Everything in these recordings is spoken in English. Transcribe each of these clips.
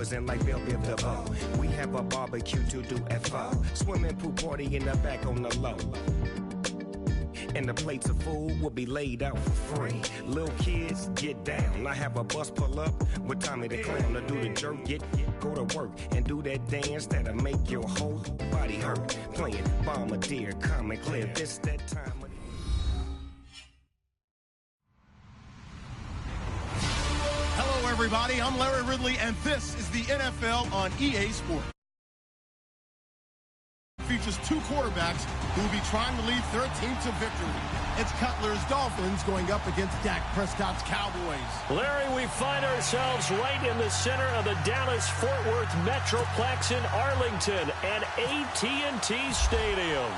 poison like Belleville DeVoe. We have a barbecue to do at 4. Swimming pool party in the back on the low. And the plates of food will be laid out for free. Little kids, get down. I have a bus pull up with Tommy the Clown to do the jerk. Go to work and do that dance that'll make your whole body hurt. Playing Bombardier, Comic Clear. This that time. Hello, everybody. I'm Larry Ridley, and this is the NFL on EA Sports. Features 2 quarterbacks who will be trying to lead their team to victory. It's Cutler's Dolphins going up against Dak Prescott's Cowboys. Larry, we find ourselves right in the center of the Dallas-Fort Worth Metroplex in Arlington and AT&T Stadium.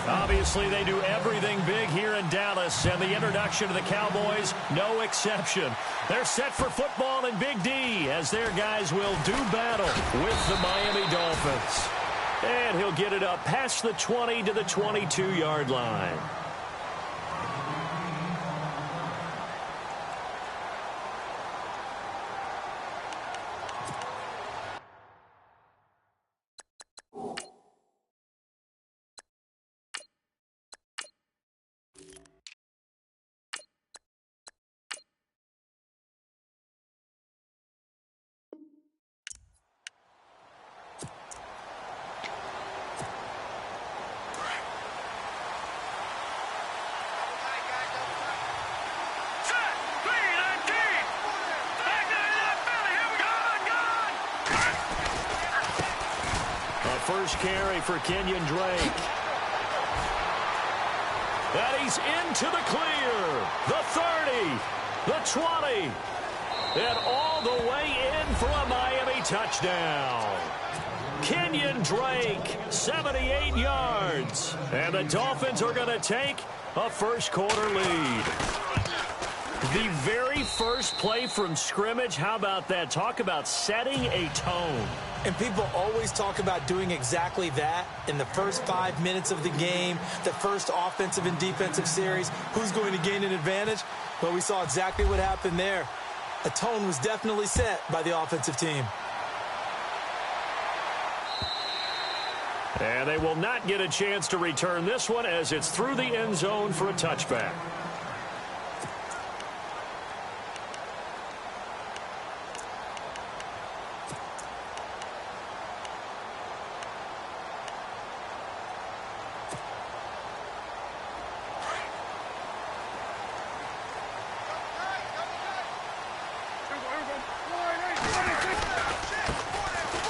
Obviously, they do everything big here in Dallas, and the introduction of the Cowboys, no exception. They're set for football in Big D as their guys will do battle with the Miami Dolphins. And he'll get it up past the 20 to the 22-yard line. First carry for Kenyon Drake. And he's into the clear. The 30, the 20, and all the way in for a Miami touchdown. Kenyon Drake, 78 yards. And the Dolphins are going to take a first quarter lead. The very first play from scrimmage, how about that? Talk about setting a tone. And people always talk about doing exactly that in the first 5 minutes of the game, the first offensive and defensive series. Who's going to gain an advantage? Well, we saw exactly what happened there. A tone was definitely set by the offensive team. And they will not get a chance to return this one as it's through the end zone for a touchback.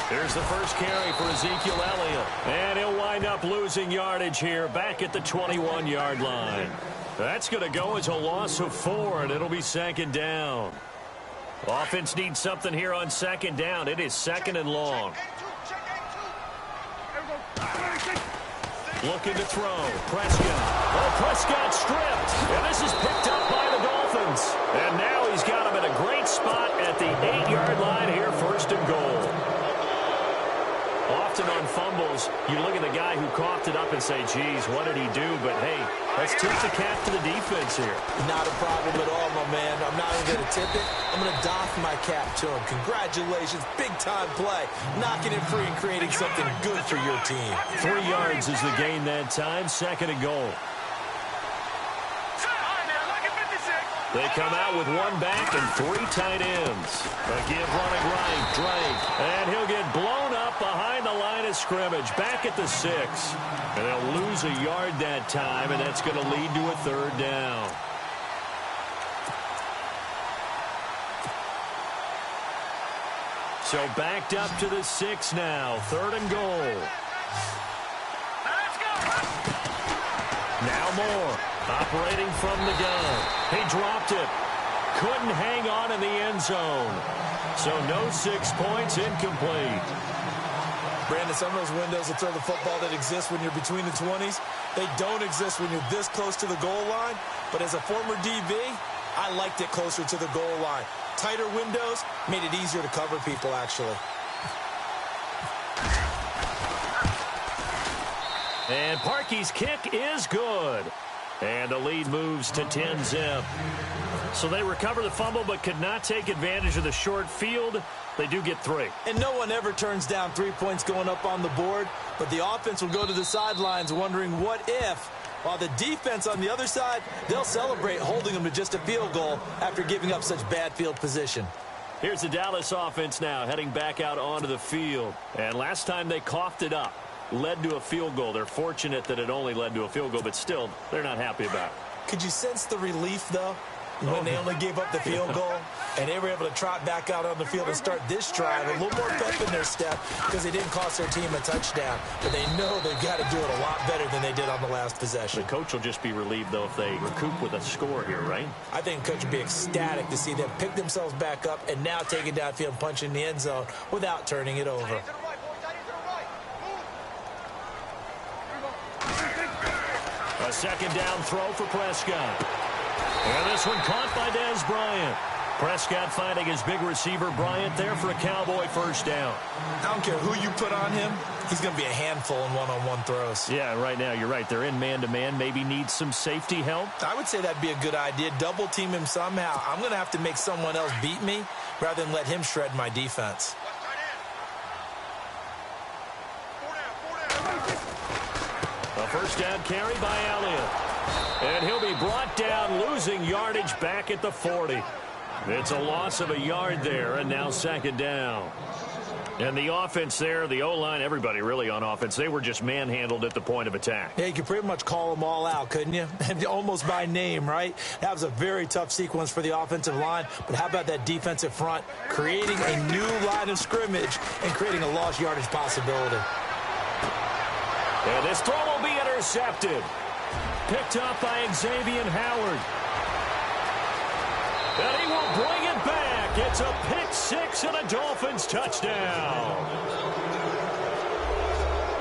Here's the first carry for Ezekiel Elliott. And he'll wind up losing yardage here back at the 21-yard line. That's going to go as a loss of 4, and it'll be second down. Offense needs something here on second down. It is second and long. Looking to throw. Prescott. Oh, Prescott stripped. And this is picked up by the Dolphins. And now he's got him in a great spot at the 8-yard line here, first and goal. Often on fumbles, you look at the guy who coughed it up and say, geez, what did he do? But, hey, let's tip the cap to the defense here. Not a problem at all, my man. I'm not even going to tip it. I'm going to doff my cap to him. Congratulations. Big-time play. Knocking it free and creating something good for your team. 3 yards is the gain that time. Second and goal. They come out with 1 back and 3 tight ends. Again, running right, Drake. And he'll get blown up behind the line of scrimmage, back at the 6. And they'll lose a yard that time, and that's going to lead to a third down. So backed up to the 6 now. Third and goal. Now Moore. Operating from the gun. He dropped it. Couldn't hang on in the end zone. So no 6 points, incomplete. Brandon, some of those windows that throw the football that exist when you're between the 20s, they don't exist when you're this close to the goal line. But as a former DB, I liked it closer to the goal line. Tighter windows made it easier to cover people, actually. And Parkey's kick is good. And the lead moves to 10-zip. So they recover the fumble but could not take advantage of the short field. They do get 3. And no one ever turns down 3 points going up on the board, but the offense will go to the sidelines wondering what if, while the defense on the other side, they'll celebrate holding them to just a field goal after giving up such bad field position. Here's the Dallas offense now heading back out onto the field. And last time they coughed it up, led to a field goal. They're fortunate that it only led to a field goal, but still, they're not happy about it. Could you sense the relief, though, when they only gave up the field goal and they were able to trot back out on the field and start this drive a little more pep in their step because they didn't cost their team a touchdown, but they know they've got to do it a lot better than they did on the last possession. The coach will just be relieved, though, if they recoup with a score here, right? I think the coach would be ecstatic to see them pick themselves back up and now take it downfield and punch in the end zone without turning it over. A second down throw for Prescott. And this one caught by Dez Bryant. Prescott finding his big receiver Bryant there for a Cowboy first down. I don't care who you put on him. He's going to be a handful in one-on-one throws. Yeah, right now, you're right. They're in man-to-man. Maybe need some safety help. I would say that'd be a good idea. Double team him somehow. I'm going to have to make someone else beat me rather than let him shred my defense. A first down carry by Elliott. And he'll be brought down, losing yardage back at the 40. It's a loss of a yard there, and now second down. And the offense there, the O-line, everybody really on offense, they were just manhandled at the point of attack. Yeah, you could pretty much call them all out, couldn't you? Almost by name, right? That was a very tough sequence for the offensive line. But how about that defensive front creating a new line of scrimmage and creating a lost yardage possibility? And this throw will be intercepted. Picked up by Xavier Howard. And he will bring it back. It's a pick six and a Dolphins touchdown.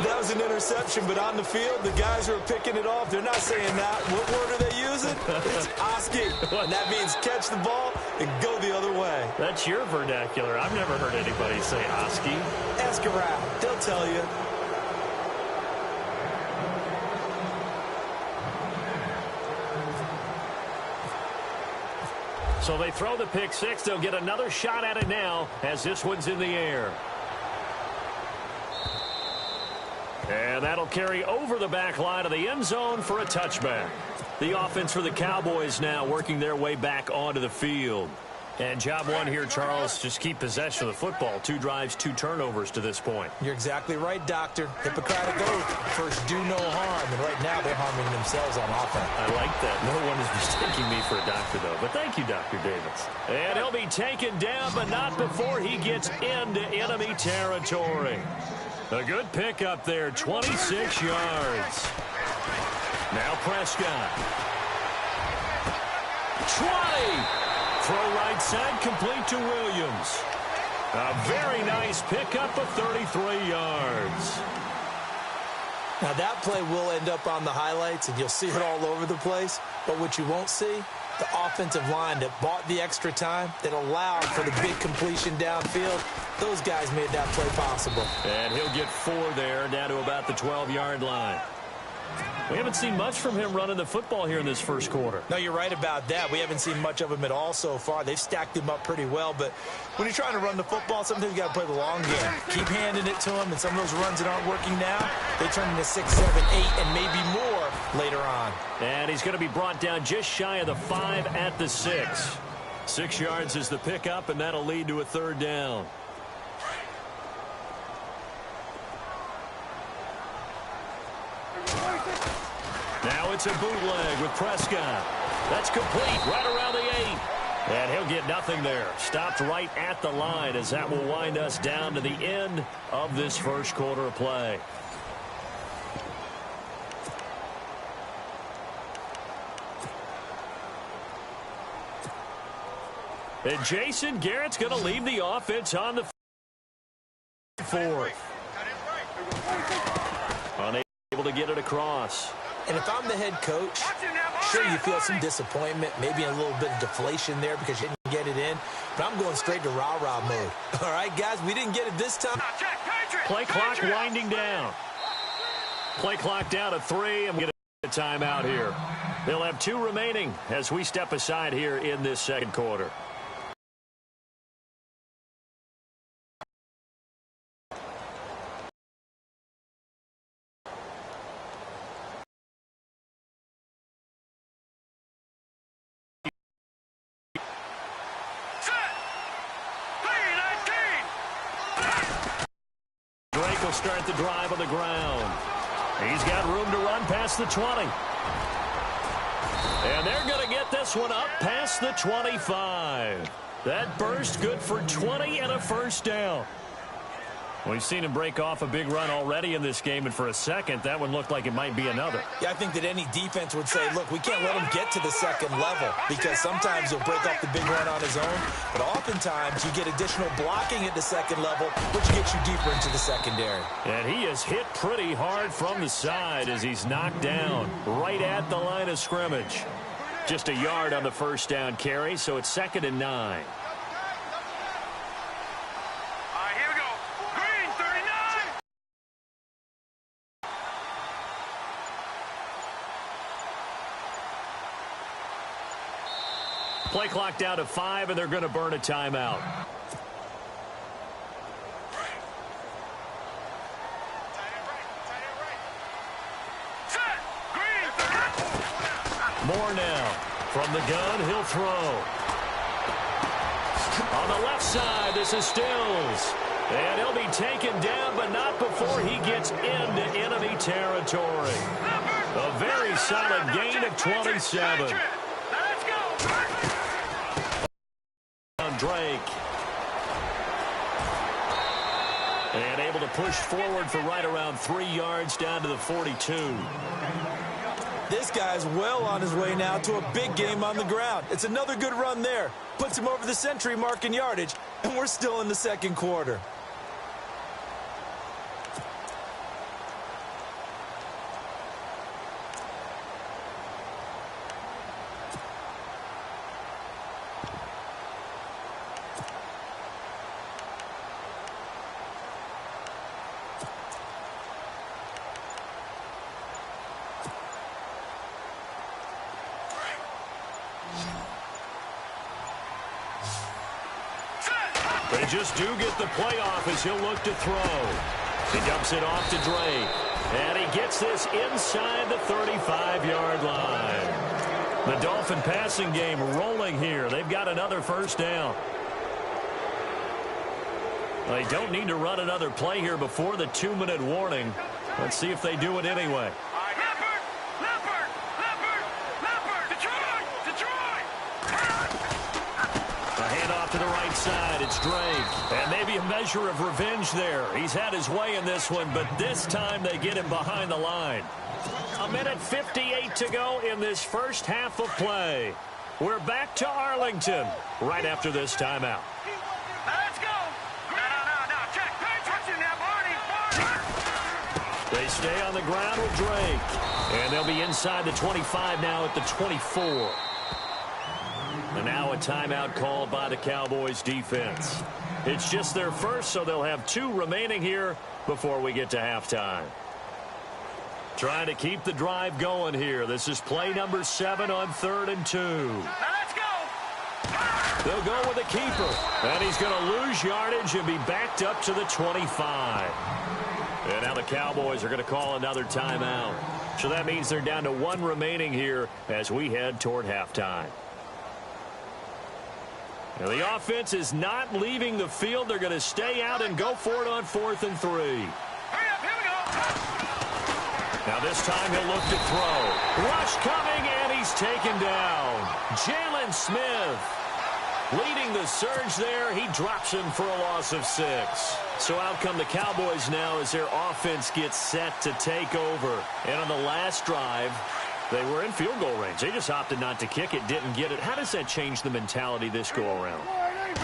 That was an interception, but on the field, the guys who are picking it off, they're not saying that. What word are they using? It's Oski. And that means catch the ball and go the other way. That's your vernacular. I've never heard anybody say Oski. Ask around. They'll tell you. So they throw the pick six. They'll get another shot at it now as this one's in the air. And that'll carry over the back line of the end zone for a touchback. The offense for the Cowboys now working their way back onto the field. And job one here, Charles, just keep possession of the football. 2 drives, 2 turnovers to this point. You're exactly right, Doctor. Hippocratic oath. First, do no harm. And right now, they're harming themselves on offense. I like that. No one is mistaking me for a doctor, though. But thank you, Dr. Davis. And he'll be taken down, but not before he gets into enemy territory. A good pickup there, 26 yards. Now Prescott. 20. Throw right side, complete to Williams. A very nice pickup of 33 yards. Now that play will end up on the highlights, and you'll see it all over the place. But what you won't see, the offensive line that bought the extra time, that allowed for the big completion downfield, those guys made that play possible. And he'll get 4 there, down to about the 12-yard line. We haven't seen much from him running the football here in this first quarter. No, you're right about that. We haven't seen much of him at all so far. They've stacked him up pretty well, but when you're trying to run the football, sometimes you got to play the long game. Keep handing it to him, and some of those runs that aren't working now, they turn into 6, 7, 8, and maybe more later on. And he's going to be brought down just shy of the 5 at the 6. 6 yards is the pickup, and that'll lead to a third down. Now it's a bootleg with Prescott. That's complete right around the 8. And he'll get nothing there. Stopped right at the line as that will wind us down to the end of this first quarter of play. And Jason Garrett's going to leave the offense on the 4th. Unable to get it across. And if I'm the head coach, sure, you feel some disappointment, maybe a little bit of deflation there because you didn't get it in. But I'm going straight to rah-rah mode. All right, guys, we didn't get it this time. Play clock winding down. Play clock down to 3, and we get a timeout here. They'll have 2 remaining as we step aside here in this second quarter. Drake will start the drive on the ground. He's got room to run past the 20. And they're going to get this one up past the 25. That burst good for 20 and a first down. We've seen him break off a big run already in this game, and for a second, that one looked like it might be another. Yeah, I think that any defense would say, look, we can't let him get to the second level because sometimes he'll break off the big run on his own, but oftentimes you get additional blocking at the second level, which gets you deeper into the secondary. And he is hit pretty hard from the side as he's knocked down right at the line of scrimmage. Just a yard on the first down carry, so it's 2nd and 9. Play clock down to 5, and they're going to burn a timeout. Moore now. From the gun, he'll throw. On the left side, this is Stills. And he'll be taken down, but not before he gets into enemy territory. A very solid gain of 27. Drake. And able to push forward for right around 3 yards down to the 42. This guy's well on his way now to a big game on the ground. It's another good run there. Puts him over the century mark in yardage, and we're still in the second quarter. They just do get the playoff as he'll look to throw. He dumps it off to Drake. And he gets this inside the 35-yard line. The Dolphin passing game rolling here. They've got another first down. They don't need to run another play here before the 2-minute warning. Let's see if they do it anyway. To the right side, it's Drake. And maybe a measure of revenge there. He's had his way in this one, but this time they get him behind the line. 1:58 to go in this first half of play. We're back to Arlington right after this timeout. Let's go. No. Check. Pay attention now, Barney. They stay on the ground with Drake. And they'll be inside the 25 now at the 24. And now a timeout called by the Cowboys defense. It's just their first, so they'll have 2 remaining here before we get to halftime. Trying to keep the drive going here. This is play number 7 on 3rd and 2. Let's go. They'll go with a keeper. And he's going to lose yardage and be backed up to the 25. And now the Cowboys are going to call another timeout. So that means they're down to 1 remaining here as we head toward halftime. Now the offense is not leaving the field. They're going to stay out and go for it on 4th and 3. Hurry up, here we go. Now this time he'll look to throw. Rush coming, and he's taken down. Jalen Smith leading the surge there. He drops him for a loss of 6. So out come the Cowboys now as their offense gets set to take over. And on the last drive, they were in field goal range. They just opted not to kick it, didn't get it. How does that change the mentality this go-around?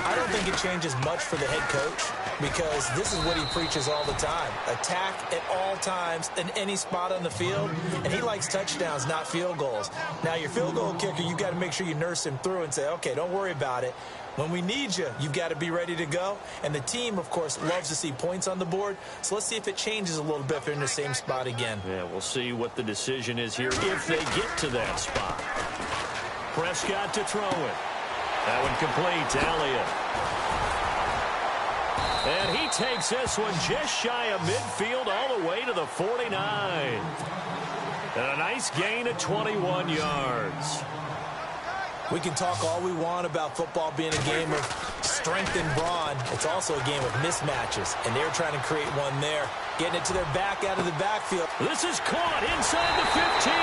I don't think it changes much for the head coach because this is what he preaches all the time. Attack at all times in any spot on the field, and he likes touchdowns, not field goals. Now, your field goal kicker, you've got to make sure you nurse him through and say, okay, don't worry about it. When we need you, you've got to be ready to go. And the team, of course, loves to see points on the board. So let's see if it changes a little bit if they're in the same spot again. Yeah, we'll see what the decision is here if they get to that spot. Prescott to throw it. That one complete to Elliott. And he takes this one just shy of midfield all the way to the 49. And a nice gain of 21 yards. We can talk all we want about football being a game of strength and brawn. It's also a game of mismatches, and they're trying to create one there. Getting it to their back out of the backfield. This is caught inside the 15.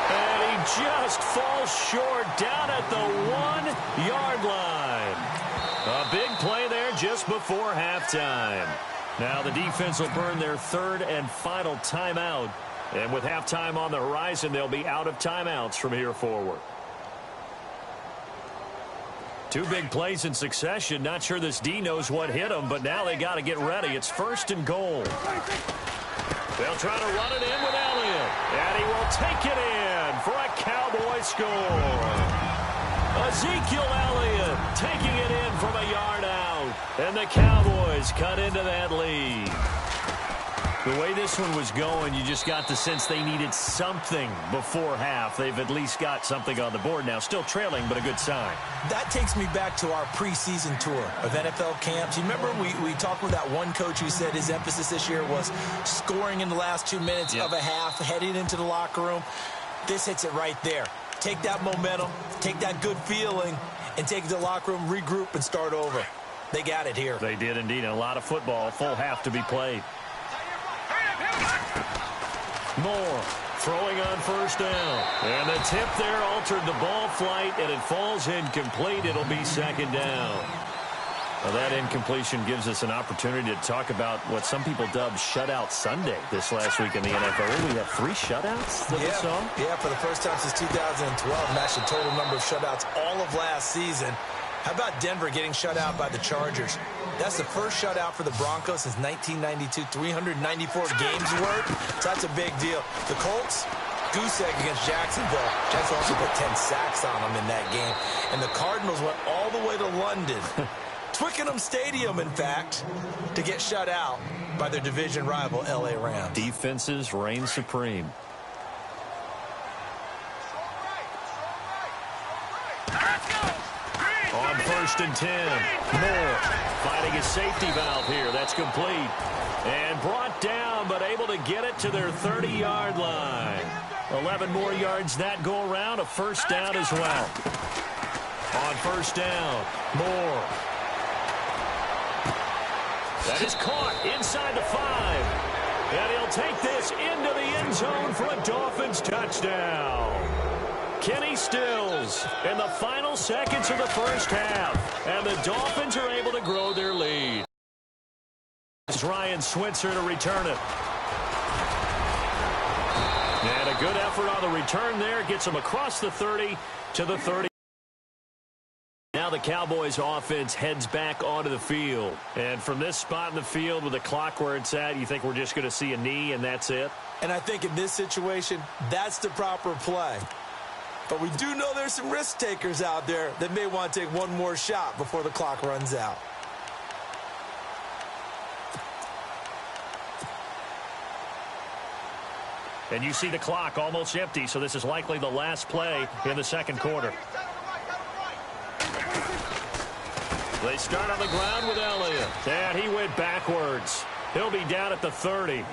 And he just falls short down at the 1-yard line. A big play there just before halftime. Now the defense will burn their third and final timeout. And with halftime on the horizon, they'll be out of timeouts from here forward. Two big plays in succession. Not sure this D knows what hit him, but now they got to get ready. It's 1st and goal. They'll try to run it in with Elliott. And he will take it in for a Cowboy score. Ezekiel Elliott taking it in from a yard out. And the Cowboys cut into that lead. The way this one was going, you just got the sense they needed something before half. They've at least got something on the board now. Still trailing, but a good sign. That takes me back to our preseason tour of NFL camps. You remember we talked with that one coach who said his emphasis this year was scoring in the last 2 minutes of a half, heading into the locker room. This hits it right there. Take that momentum, take that good feeling, and take it to the locker room, regroup, and start over. They got it here. They did indeed. A lot of football, full half to be played. Moore throwing on 1st down. And the tip there altered the ball flight, and it falls incomplete. It'll be 2nd down. Well, that incompletion gives us an opportunity to talk about what some people dubbed Shutout Sunday this last week in the NFL. We have 3 shutouts that we saw? Yeah, for the first time since 2012. Matched the total number of shutouts all of last season. How about Denver getting shut out by the Chargers? That's the first shutout for the Broncos since 1992. 394 games worth. So that's a big deal. The Colts, goose egg against Jacksonville. Jets also put 10 sacks on them in that game. And the Cardinals went all the way to London, Twickenham Stadium, in fact, to get shut out by their division rival, LA Rams. Defenses reign supreme. On 1st and 10, Moore finding his safety valve here. That's complete. And brought down, but able to get it to their 30-yard line. 11 more yards that go around. A 1st down as well. On 1st down, Moore. That is caught inside the 5. And he'll take this into the end zone for a Dolphins touchdown. Kenny Stills in the final seconds of the 1st half. And the Dolphins are able to grow their lead. It's Ryan Switzer to return it. And a good effort on the return there. Gets him across the 30 to the 30. Now the Cowboys offense heads back onto the field. And from this spot in the field with the clock where it's at, you think we're just going to see a knee and that's it? And I think in this situation, that's the proper play. But we do know there's some risk takers out there that may want to take one more shot before the clock runs out. And you see the clock almost empty, so this is likely the last play in the 2nd quarter. They start on the ground with Elliott. And he went backwards. He'll be down at the 30.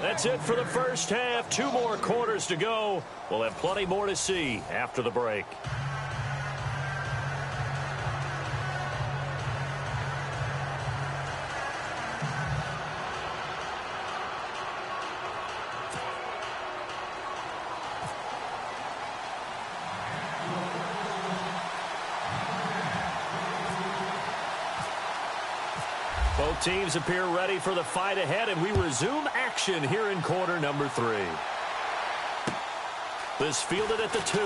That's it for the 1st half. 2 more quarters to go. We'll have plenty more to see after the break. Both teams appear ready for the fight ahead, and we resume action here in quarter number 3. This fielded at the 2.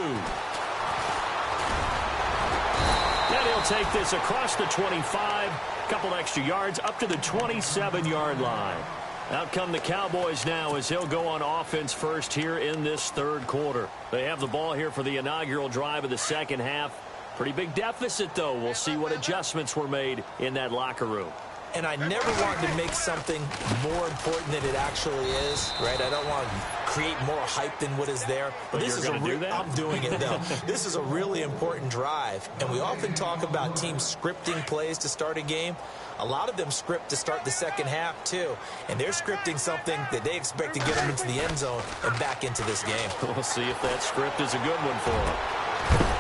And he'll they'll take this across the 25, a couple extra yards up to the 27-yard line. Out come the Cowboys now as they'll go on offense first here in this third quarter. They have the ball here for the inaugural drive of the second half. Pretty big deficit, though. We'll see what adjustments were made in that locker room. And I never wanted to make something more important than it actually is, right? I don't want to create more hype than what is there. But this is you're going to do that? I'm doing it, though. This is a really important drive. And we often talk about teams scripting plays to start a game. A lot of them script to start the second half, too. And they're scripting something that they expect to get them into the end zone and back into this game. We'll see if that script is a good one for them.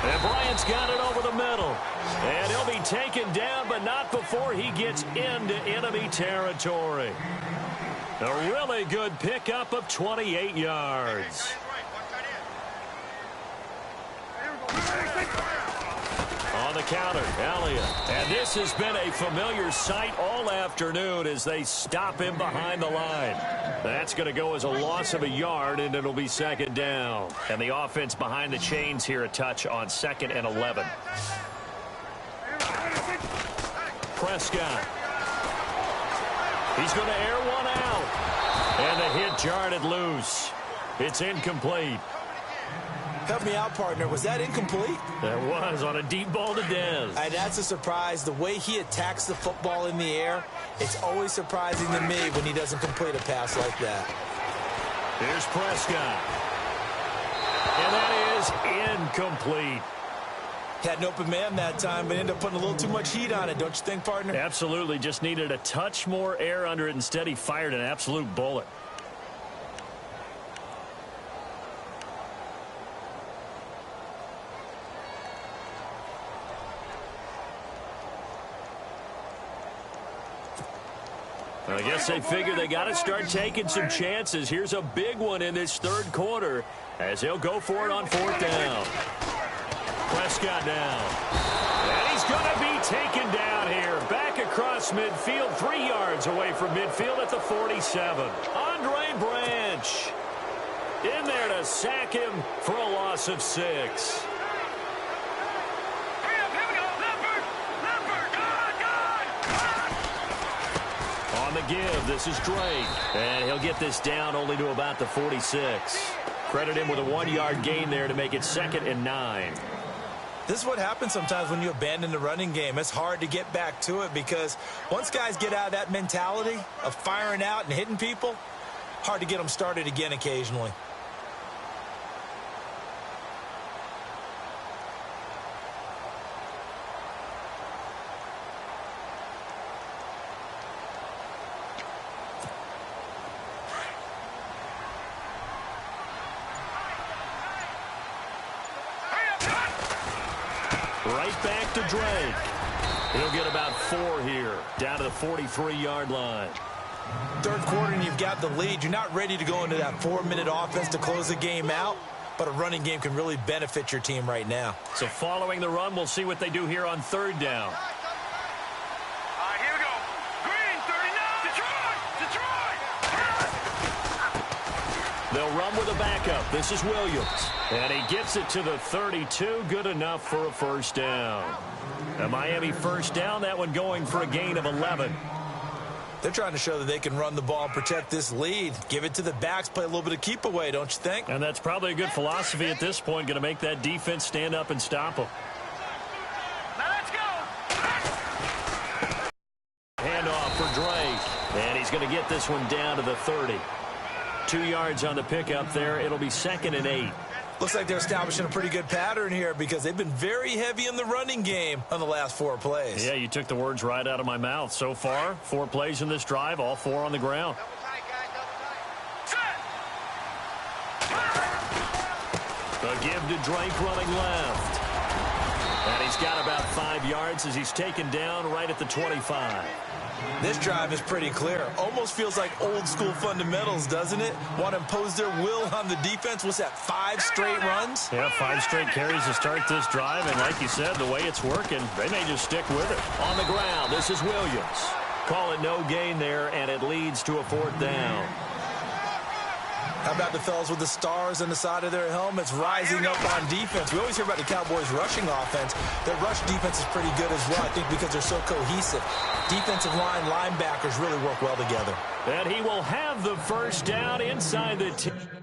And Bryant's got it over the middle. And he'll be taken down, but not before he gets into enemy territory. A really good pickup of 28 yards. On the counter, Elliott. And this has been a familiar sight all afternoon as they stop him behind the line. That's going to go as a loss of a yard, and it'll be second down. And the offense behind the chains here a touch on 2nd and 11. Prescott. He's going to air one out. And the hit jarred it loose. It's incomplete. Help me out, partner. Was that incomplete? That was on a deep ball to Dez. And that's a surprise. The way he attacks the football in the air, it's always surprising to me when he doesn't complete a pass like that. Here's Prescott. And that is incomplete. Had an open man that time, but ended up putting a little too much heat on it, don't you think, partner? Absolutely. Just needed a touch more air under it. Instead, he fired an absolute bullet. I guess they figure they got to start taking some chances. Here's a big one in this third quarter as they'll go for it on 4th down. Prescott down. And he's going to be taken down here. Back across midfield, 3 yards away from midfield at the 47. Andre Branch in there to sack him for a loss of 6. On the give, this is Drake. And he'll get this down only to about the 46. Credit him with a 1-yard gain there to make it 2nd and 9. This is what happens sometimes when you abandon the running game. It's hard to get back to it because once guys get out of that mentality of firing out and hitting people, hard to get them started again occasionally. Right back to Drake. He'll get about 4 here, down to the 43-yard line. Third quarter and you've got the lead. You're not ready to go into that 4-minute offense to close the game out, but a running game can really benefit your team right now. So following the run, we'll see what they do here on 3rd down. Here we go. Green, 39. Detroit! They'll run with a backup. This is Williams. And he gets it to the 32. Good enough for a first down. A Miami first down. That one going for a gain of 11. They're trying to show that they can run the ball and protect this lead. Give it to the backs. Play a little bit of keep away, don't you think? And that's probably a good philosophy at this point. Going to make that defense stand up and stop them. Now let's go. Handoff for Drake. And he's going to get this one down to the 30. 2 yards on the pickup there. It'll be 2nd and 8. Looks like they're establishing a pretty good pattern here because they've been very heavy in the running game on the last 4 plays. Yeah, you took the words right out of my mouth. So far, 4 plays in this drive, all 4 on the ground. A give to Drake running left. And he's got about 5 yards as he's taken down right at the 25. This drive is pretty clear. Almost feels like old school fundamentals, doesn't it? Want to impose their will on the defense. What's that, 5 straight runs? Yeah, 5 straight carries to start this drive. And like you said, the way it's working, they may just stick with it. On the ground, this is Williams. Call it no gain there, and it leads to a 4th down. How about the fellas with the stars on the side of their helmets rising up on defense? We always hear about the Cowboys' rushing offense. Their rush defense is pretty good as well, I think, because they're so cohesive. Defensive line, linebackers really work well together. And he will have the first down inside the 10.